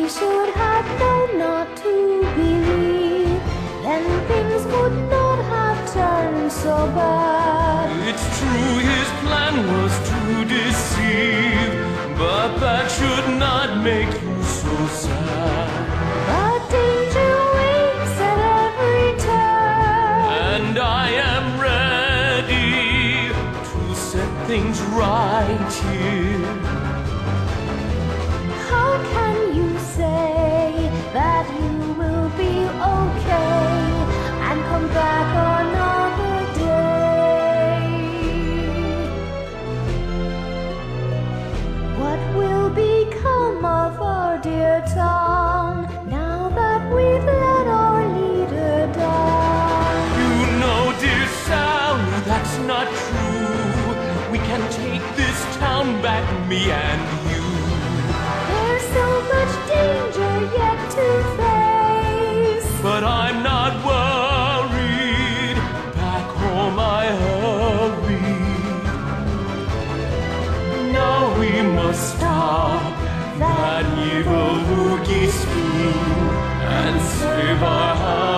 we should have known not to believe, then things would not have turned so bad. It's true his plan was to deceive, but that should not make you so sad. But danger waits at every turn, And I am ready to set things right here. how can you say that you will be okay and come back another day? What will become of our dear town now that we've let our leader down? You know, dear Sally, that's not true. We can take this town back, me and you. There's so much danger yet to face, But I'm not worried. Back home I hurry. Now we must stop that evil Wookiee scheme and save our house.